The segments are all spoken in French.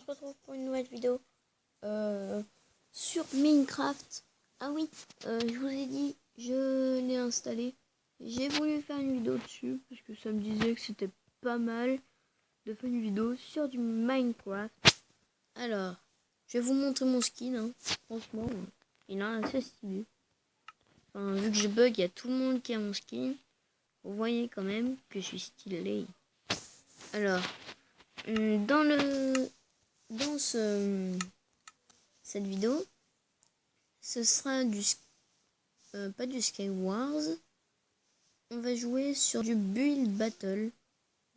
retrouve pour une nouvelle vidéo sur Minecraft. Ah oui, je vous ai dit, je l'ai installé. J'ai voulu faire une vidéo dessus parce que ça me disait que c'était pas mal de faire une vidéo sur du Minecraft. Alors, je vais vous montrer mon skin. Hein. Franchement, il est assez stylé. Enfin, vu que je bug, il y a tout le monde qui a mon skin. Vous voyez quand même que je suis stylé. Alors, dans cette vidéo, ce sera pas du Skywars. On va jouer sur du build battle.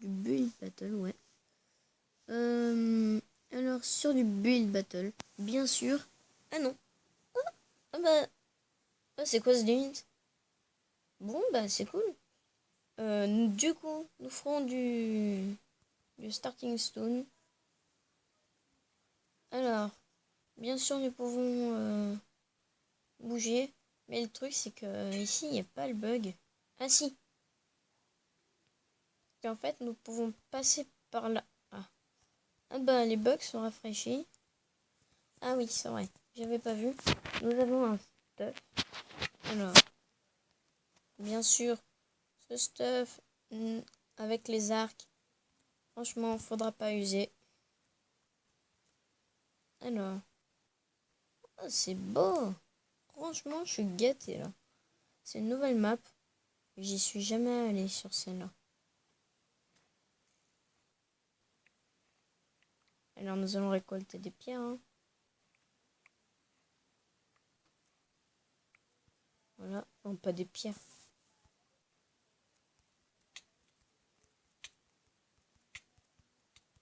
Ouais. Alors sur du build battle, bien sûr. Ah non. C'est quoi ce limit? Bon bah c'est cool. Du coup, nous ferons du starting stone. Alors, bien sûr, nous pouvons bouger. Mais le truc, c'est que ici, il n'y a pas le bug. Ah si. Et en fait, nous pouvons passer par là. Ah bah, les bugs sont rafraîchis. Ah oui, c'est vrai. J'avais pas vu. Nous avons un stuff. Alors, bien sûr, ce stuff avec les arcs. Franchement, faudra pas user. Alors. Oh, c'est beau. Franchement, je suis gâté là. C'est une nouvelle map. J'y suis jamais allé sur celle-là. Alors, nous allons récolter des pierres. Hein. Voilà. Non, pas des pierres.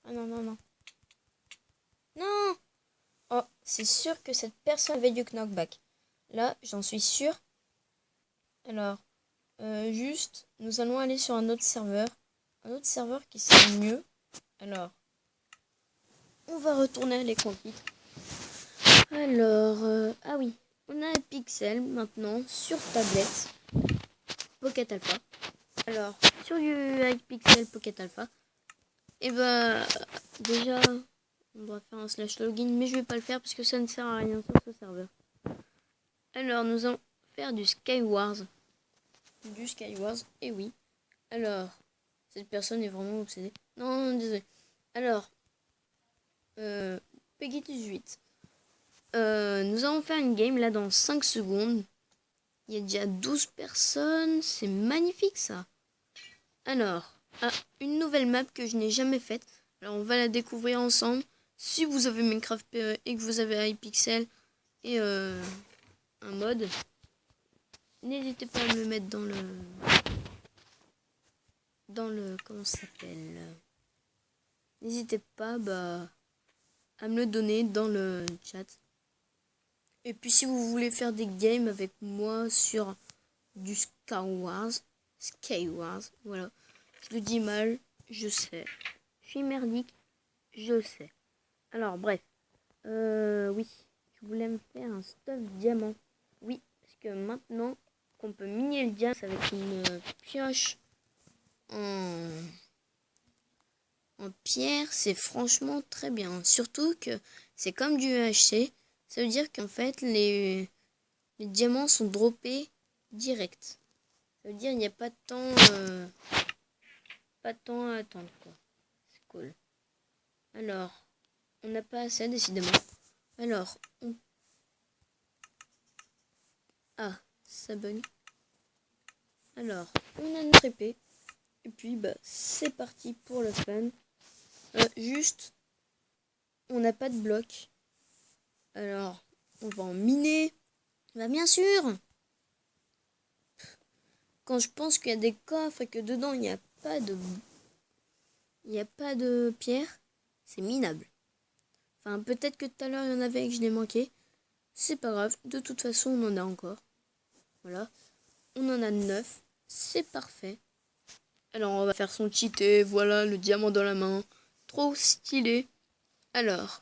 Ah non, non, non. Non! Oh, c'est sûr que cette personne avait du knockback. Là, j'en suis sûr. Alors, juste, nous allons aller sur un autre serveur. Un autre serveur qui sera mieux. Alors, on va retourner à l'écran titre. Alors, ah oui, on a Pixel maintenant sur tablette. Pocket Alpha. Alors, sur du Pixel Pocket Alpha. Et bah, déjà, on doit faire un slash login, mais je vais pas le faire parce que ça ne sert à rien sur ce serveur. Alors, nous allons faire du Skywars. Et oui. Alors, cette personne est vraiment obsédée. Non, désolé. Alors, Peggy 18. Nous allons faire une game là dans 5 secondes. Il y a déjà 12 personnes. C'est magnifique ça. Alors, une nouvelle map que je n'ai jamais faite. Alors, on va la découvrir ensemble. Si vous avez Minecraft et que vous avez Hypixel et un mode, n'hésitez pas à me le mettre dans le comment ça s'appelle. N'hésitez pas à me le donner dans le chat. Et puis si vous voulez faire des games avec moi sur du Skywars, voilà. Je le dis mal, je sais. Je suis merdique, je sais. Alors bref, oui, je voulais me faire un stuff diamant. Oui, parce que maintenant qu'on peut miner le diamant avec une pioche en pierre, c'est franchement très bien. Surtout que c'est comme du EHC. Ça veut dire qu'en fait, les diamants sont droppés direct. Ça veut dire qu'il n'y a pas de temps, à attendre. Quoi. C'est cool. Alors, on n'a pas assez, décidément. Alors, ah, ça bug. Alors, on a notre épée. Et puis, c'est parti pour le fun. Juste, on n'a pas de bloc. Alors, on va en miner. Bien sûr. Quand je pense qu'il y a des coffres et que dedans, il n'y a pas de pierre, c'est minable. Enfin, peut-être que tout à l'heure, il y en avait et que je l'ai manqué. C'est pas grave. De toute façon, on en a encore. Voilà. On en a 9. C'est parfait. Alors, on va faire son cheaté. Voilà, le diamant dans la main. Trop stylé. Alors,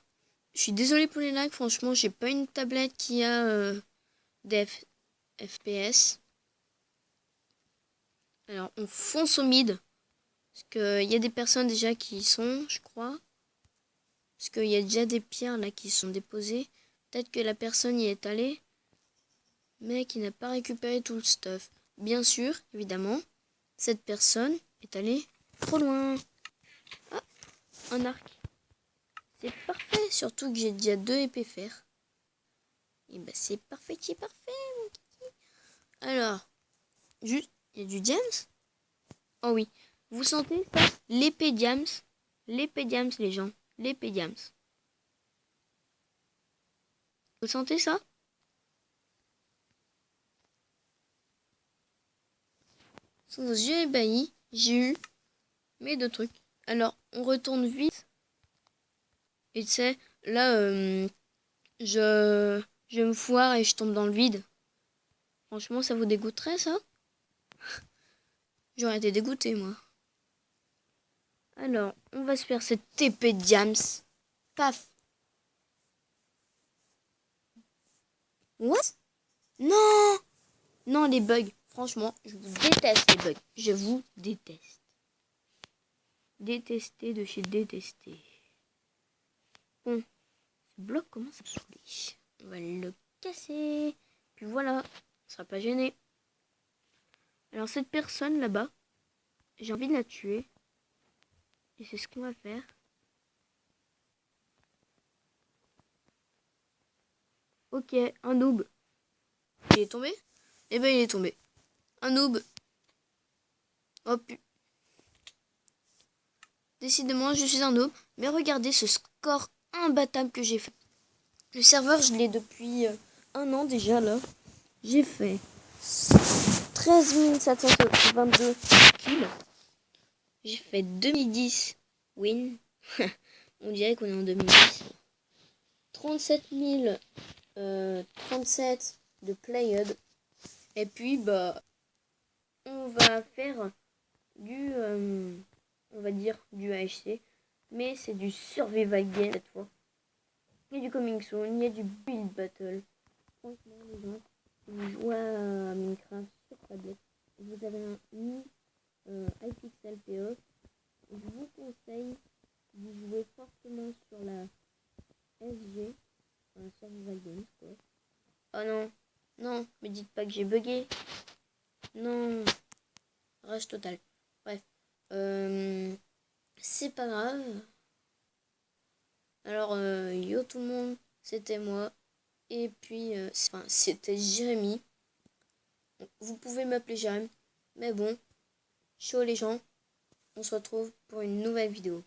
je suis désolée pour les lags. Franchement, j'ai pas une tablette qui a des FPS. Alors, on fonce au mid. Parce qu'il y a des personnes déjà qui y sont, je crois. Parce qu'il y a déjà des pierres là qui sont déposées. Peut-être que la personne y est allée, mais qui n'a pas récupéré tout le stuff. Bien sûr, évidemment, cette personne est allée trop loin. Ah, un arc. C'est parfait, surtout que j'ai déjà 2 épées fer. Et bah c'est parfait, mon kiki. Alors, juste, il y a du diams. Oh oui, vous sentez ça? L'épée diams, les gens, l'épée diams. Vous sentez ça? Sous vos yeux ébahis, j'ai eu mes 2 trucs. Alors, on retourne vite. Et tu sais, là, je me foire et je tombe dans le vide. Franchement, ça vous dégoûterait, ça? J'aurais été dégoûté, moi. Alors, on va se faire cette épée de diams. Paf. What? Non! Non, les bugs. Franchement, je vous déteste, les bugs. Je vous déteste. Détester de chez détester. Bon, ce bloc commence à me saouler. On va le casser. Puis voilà, on sera pas gêné. Alors, cette personne là-bas, j'ai envie de la tuer. Et c'est ce qu'on va faire. Ok, un noob. Il est tombé? Eh ben, il est tombé. Un noob. Oh putain. Décidément, je suis un noob. Mais regardez ce score imbattable que j'ai fait. Le serveur, je l'ai depuis 1 an déjà, là. J'ai fait 13 722 kills. J'ai fait 2010 win. On dirait qu'on est en 2010. 37 037 de played. Et puis, bah, on va faire du, on va dire, du AHC. Mais c'est du survival game cette fois. Il y a du coming soon, il y a du build battle. Franchement, les gens, vous jouez à Minecraft sur tablette. Vous avez un iPixel PE. Je vous conseille de jouer fortement sur la SG, enfin Survival Games quoi. Oh non, non, me dites pas que j'ai bugué. Non, rage total. Bref, c'est pas grave. Alors, yo tout le monde, c'était moi. Et puis, c'était Jérémy. Vous pouvez m'appeler Jérémy. Mais bon, chaud les gens. On se retrouve pour une nouvelle vidéo.